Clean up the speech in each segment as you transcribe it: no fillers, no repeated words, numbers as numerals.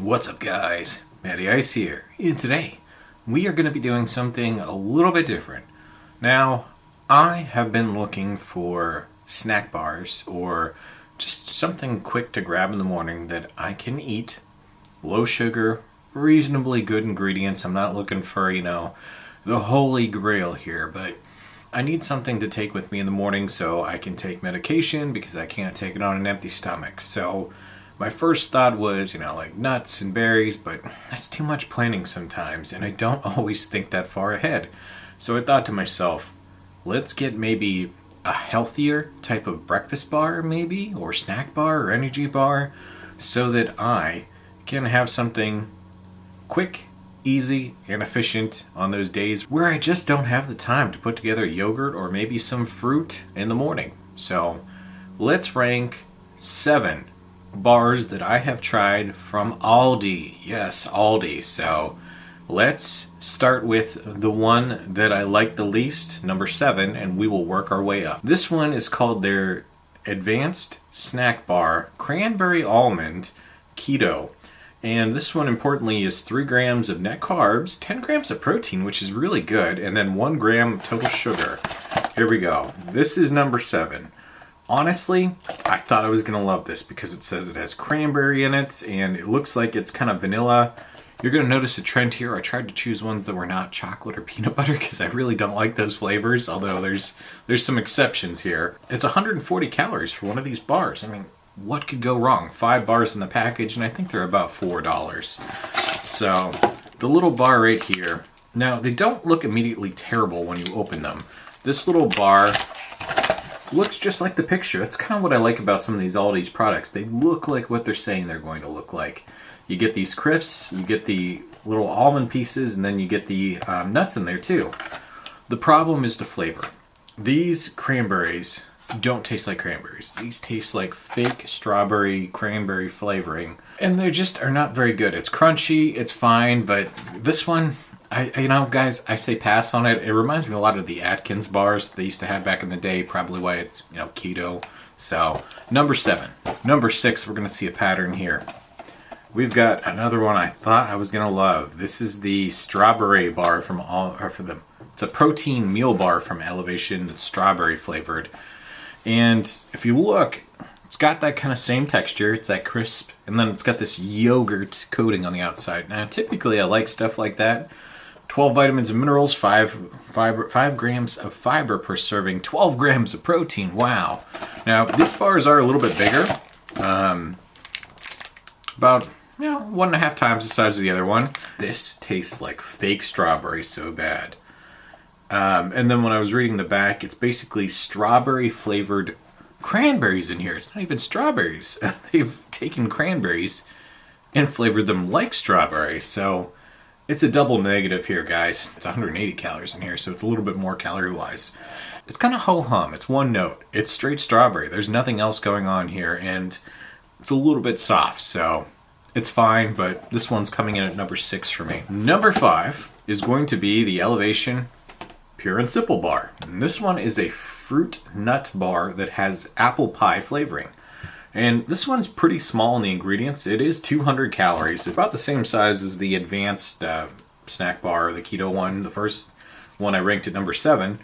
What's up, guys? Matty Ice here. And today, we are going to be doing something a little bit different. Now, I have been looking for snack bars or just something quick to grab in the morning that I can eat. Low sugar, reasonably good ingredients. I'm not looking for, the holy grail here, but I need something to take with me in the morning so I can take medication because I can't take it on an empty stomach. So my first thought was, like nuts and berries, but that's too much planning sometimes, and I don't always think that far ahead. So I thought to myself, let's get maybe a healthier type of breakfast bar, maybe, or snack bar or energy bar, so that I can have something quick, easy, and efficient on those days where I just don't have the time to put together yogurt or maybe some fruit in the morning. So let's rank 7 bars that I have tried from Aldi. Yes, Aldi. So let's start with the one that I like the least, number 7, and we will work our way up. This one is called their Advanced Snack Bar Cranberry Almond Keto. And this one, importantly, is 3 grams of net carbs, 10 grams of protein, which is really good, and then 1 gram total sugar. Here we go. This is number 7. Honestly, I thought I was going to love this because it says it has cranberry in it, and it looks like it's kind of vanilla. You're going to notice a trend here. I tried to choose ones that were not chocolate or peanut butter because I really don't like those flavors, although there's some exceptions here. It's 140 calories for one of these bars. I mean, what could go wrong? 5 bars in the package, and I think they're about $4. So the little bar right here. Now, they don't look immediately terrible when you open them. This little bar looks just like the picture. That's kind of what I like about some of these Aldi's products. They look like what they're saying they're going to look like. You get these crisps, you get the little almond pieces, and then you get the nuts in there too. The problem is the flavor. These cranberries don't taste like cranberries. These taste like fake strawberry cranberry flavoring, and they just are not very good. It's crunchy, it's fine, but this one, guys, I say pass on it. It reminds me a lot of the Atkins bars they used to have back in the day, probably why it's, keto. So, number 7. Number 6, we're going to see a pattern here. We've got another one I thought I was going to love. This is the strawberry bar it's a protein meal bar from Elevation that's strawberry flavored. And if you look, it's got that kind of same texture. It's that crisp, and then it's got this yogurt coating on the outside. Now, typically I like stuff like that. 12 vitamins and minerals, 5 grams of fiber per serving, 12 grams of protein. Wow. Now, these bars are a little bit bigger. About 1.5 times the size of the other one. This tastes like fake strawberry so bad. And then when I was reading the back, it's basically strawberry flavored cranberries in here. It's not even strawberries. They've taken cranberries and flavored them like strawberry. So it's a double negative here, guys. It's 180 calories in here, so it's a little bit more calorie-wise. It's kind of ho-hum. It's one note. It's straight strawberry. There's nothing else going on here, and it's a little bit soft, so it's fine, but this one's coming in at number 6 for me. Number 5 is going to be the Elevation Pure and Simple bar. And this one is a fruit nut bar that has apple pie flavoring. And this one's pretty small in the ingredients. It is 200 calories. It's about the same size as the Advanced Snack Bar, the keto one. The first one I ranked at number 7.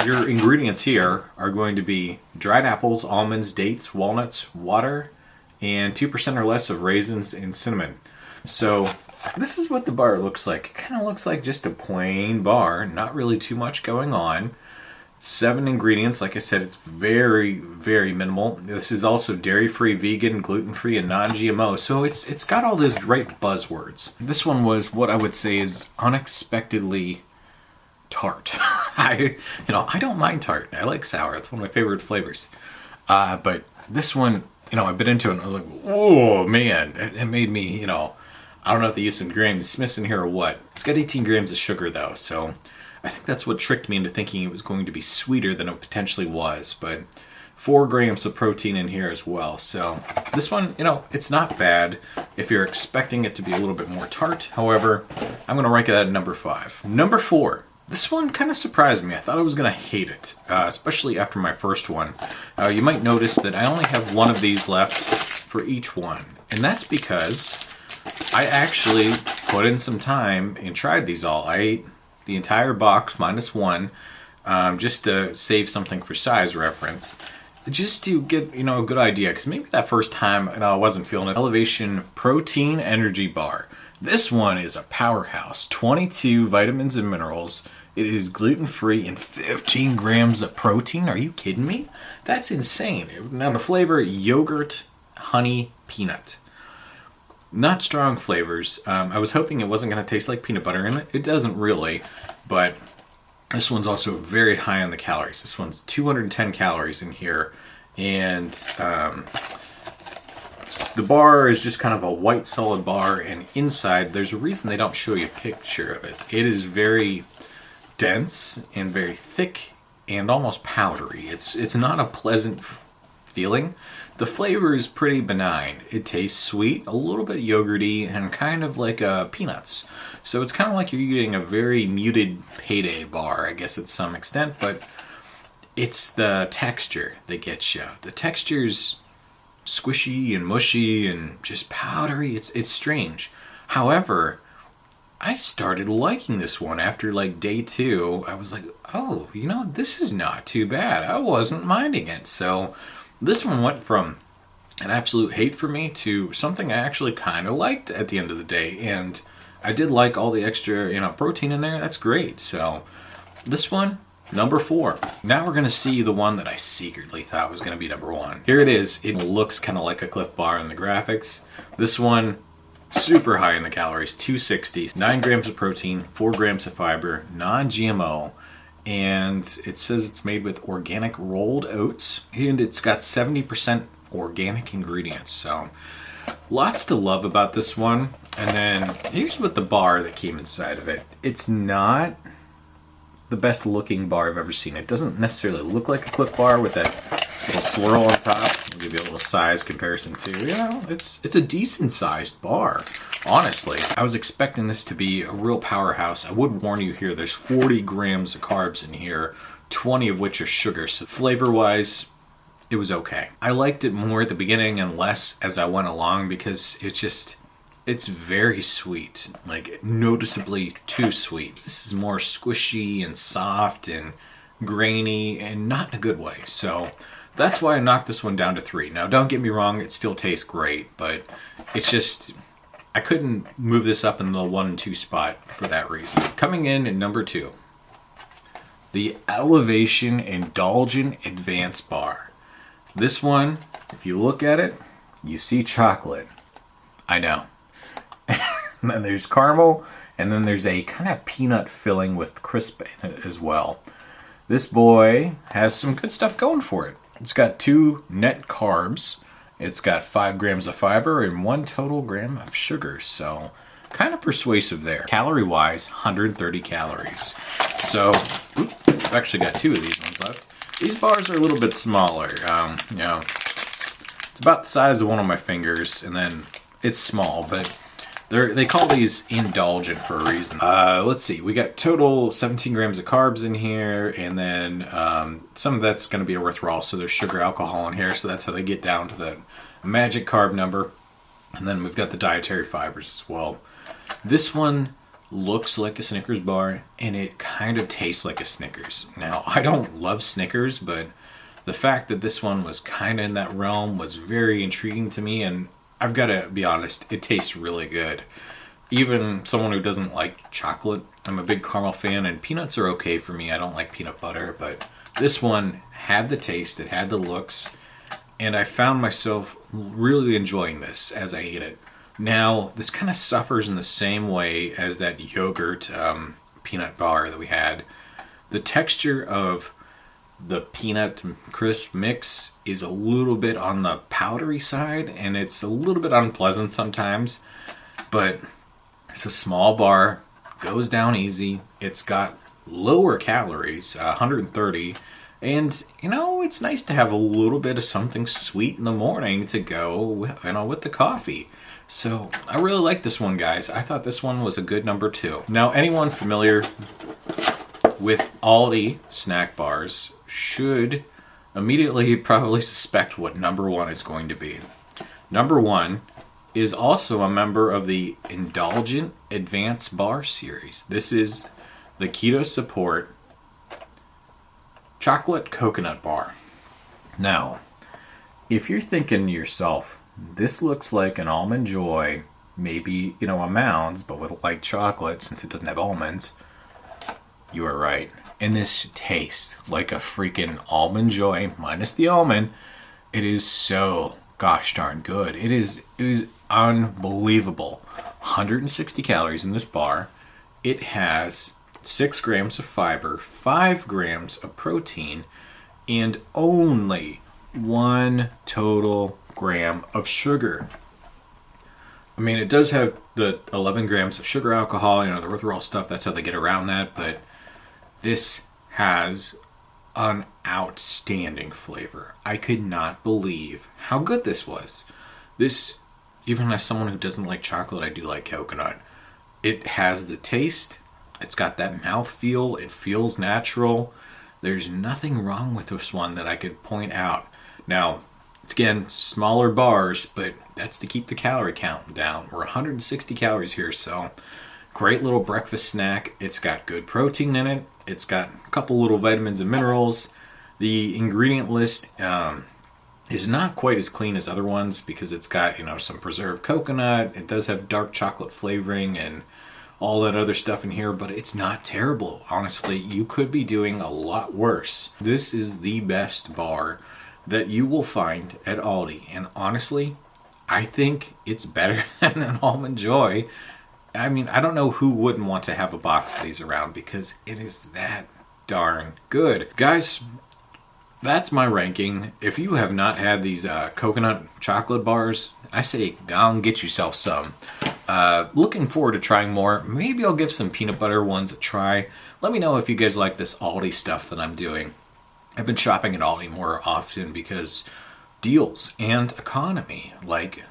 Your ingredients here are going to be dried apples, almonds, dates, walnuts, water, and 2% or less of raisins and cinnamon. So this is what the bar looks like. It kind of looks like just a plain bar, not really too much going on. 7 ingredients. Like I said, it's very, very minimal. This is also dairy-free, vegan, gluten-free, and non-GMO. So it's got all those right buzzwords. This one was what I would say is unexpectedly tart. I don't mind tart. I like sour. It's one of my favorite flavors. But this one, I bit into it and I was like, oh man, it made me, I don't know if they used some Granny Smiths in here or what. It's got 18 grams of sugar though, so I think that's what tricked me into thinking it was going to be sweeter than it potentially was. But 4 grams of protein in here as well. So this one, it's not bad if you're expecting it to be a little bit more tart. However, I'm going to rank it at number 5. Number 4. This one kind of surprised me. I thought I was going to hate it, especially after my first one. You might notice that I only have one of these left for each one. And that's because I actually put in some time and tried these all. I ate the entire box minus one, just to save something for size reference. Just to get, a good idea, because maybe that first time, I wasn't feeling it. Elevation Protein Energy Bar. This one is a powerhouse. 22 vitamins and minerals. It is gluten-free and 15 grams of protein. Are you kidding me? That's insane. Now the flavor, yogurt, honey, peanut. Not strong flavors. I was hoping it wasn't going to taste like peanut butter, and it doesn't really, but this one's also very high on the calories. This one's 210 calories in here, and the bar is just kind of a white solid bar, and inside, there's a reason they don't show you a picture of it. It is very dense and very thick and almost powdery. It's not a pleasant feeling. The flavor is pretty benign. It tastes sweet, a little bit yogurty, and kind of like peanuts. So it's kind of like you're eating a very muted payday bar, I guess, at some extent, but it's the texture that gets you. The texture's squishy and mushy and just powdery. It's strange. However, I started liking this one after like day 2. I was like, oh, this is not too bad. I wasn't minding it. So this one went from an absolute hate for me to something I actually kind of liked at the end of the day. And I did like all the extra, protein in there. That's great. So this one, number 4. Now we're going to see the one that I secretly thought was going to be number 1. Here it is. It looks kind of like a Cliff Bar in the graphics. This one, super high in the calories, 260. 9 grams of protein, 4 grams of fiber, non-GMO. And it says it's made with organic rolled oats, and it's got 70% organic ingredients. So lots to love about this one. And then here's what the bar that came inside of it. It's not the best looking bar I've ever seen. It doesn't necessarily look like a Cliff Bar with that little swirl on top. I'll give you a little size comparison too. It's a decent sized bar. Honestly, I was expecting this to be a real powerhouse. I would warn you here, there's 40 grams of carbs in here, 20 of which are sugar. So flavor-wise, it was okay. I liked it more at the beginning and less as I went along because it's very sweet, like noticeably too sweet. This is more squishy and soft and grainy and not in a good way. So that's why I knocked this one down to 3. Now, don't get me wrong, it still tastes great, but it's just, I couldn't move this up in the 1 and 2 spot for that reason. Coming in at number 2, the Elevation Indulgent Advanced Bar. This one, if you look at it, you see chocolate. I know. And then there's caramel, and then there's a kind of peanut filling with crisp in it as well. This boy has some good stuff going for it. It's got 2 net carbs. It's got 5 grams of fiber and 1 total gram of sugar. So kind of persuasive there. Calorie-wise, 130 calories. So, I've actually got 2 of these ones left. These bars are a little bit smaller. It's about the size of one of my fingers, and then it's small, but they call these indulgent for a reason. Let's see. We got total 17 grams of carbs in here, and then some of that's going to be erythritol, so there's sugar alcohol in here, so that's how they get down to the magic carb number. And then we've got the dietary fibers as well. This one looks like a Snickers bar, and it kind of tastes like a Snickers. Now, I don't love Snickers, but the fact that this one was kind of in that realm was very intriguing to me, and I've got to be honest, it tastes really good. Even someone who doesn't like chocolate, I'm a big caramel fan, and peanuts are okay for me. I don't like peanut butter, but this one had the taste, it had the looks, and I found myself really enjoying this as I ate it. Now, this kind of suffers in the same way as that yogurt peanut bar that we had. The texture of the peanut crisp mix is a little bit on the powdery side, and it's a little bit unpleasant sometimes, but it's a small bar, goes down easy. It's got lower calories, 130, and it's nice to have a little bit of something sweet in the morning to go with the coffee. So I really like this one, guys. I thought this one was a good number 2. Now, anyone familiar with Aldi snack bars should immediately probably suspect what number 1 is going to be. Number one is also a member of the Indulgent Advanced Bar series. This is the Keto Support Chocolate Coconut Bar. Now, if you're thinking to yourself, this looks like an Almond Joy, maybe, a Mounds, but with light chocolate since it doesn't have almonds, you are right. And this tastes like a freaking Almond Joy minus the almond. It is so gosh darn good. It is unbelievable. 160 calories in this bar. It has 6 grams of fiber, 5 grams of protein, and only 1 total gram of sugar. I mean, it does have the 11 grams of sugar alcohol, the erythritol stuff, that's how they get around that, but this has an outstanding flavor. I could not believe how good this was. This, even as someone who doesn't like chocolate, I do like coconut. It has the taste, it's got that mouthfeel, it feels natural. There's nothing wrong with this one that I could point out. Now, it's again, smaller bars, but that's to keep the calorie count down. We're 160 calories here, so great little breakfast snack. It's got good protein in it. It's got a couple little vitamins and minerals. The ingredient list is not quite as clean as other ones because it's got, some preserved coconut. It does have dark chocolate flavoring and all that other stuff in here, but it's not terrible. Honestly, you could be doing a lot worse. This is the best bar that you will find at Aldi. And honestly, I think it's better than an Almond Joy. I mean, I don't know who wouldn't want to have a box of these around because it is that darn good. Guys, that's my ranking. If you have not had these coconut chocolate bars, I say go and get yourself some. Looking forward to trying more. Maybe I'll give some peanut butter ones a try. Let me know if you guys like this Aldi stuff that I'm doing. I've been shopping at Aldi more often because deals and economy. Like,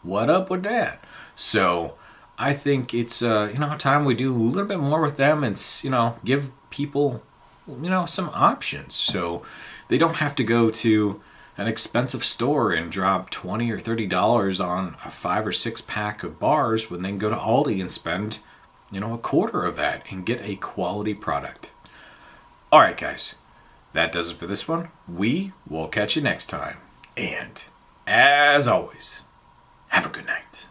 what up with that? So I think it's time we do a little bit more with them and give people some options so they don't have to go to an expensive store and drop $20 or $30 on a 5 or 6 pack of bars when they can go to Aldi and spend a quarter of that and get a quality product. All right, guys, that does it for this one. We will catch you next time, and as always, have a good night.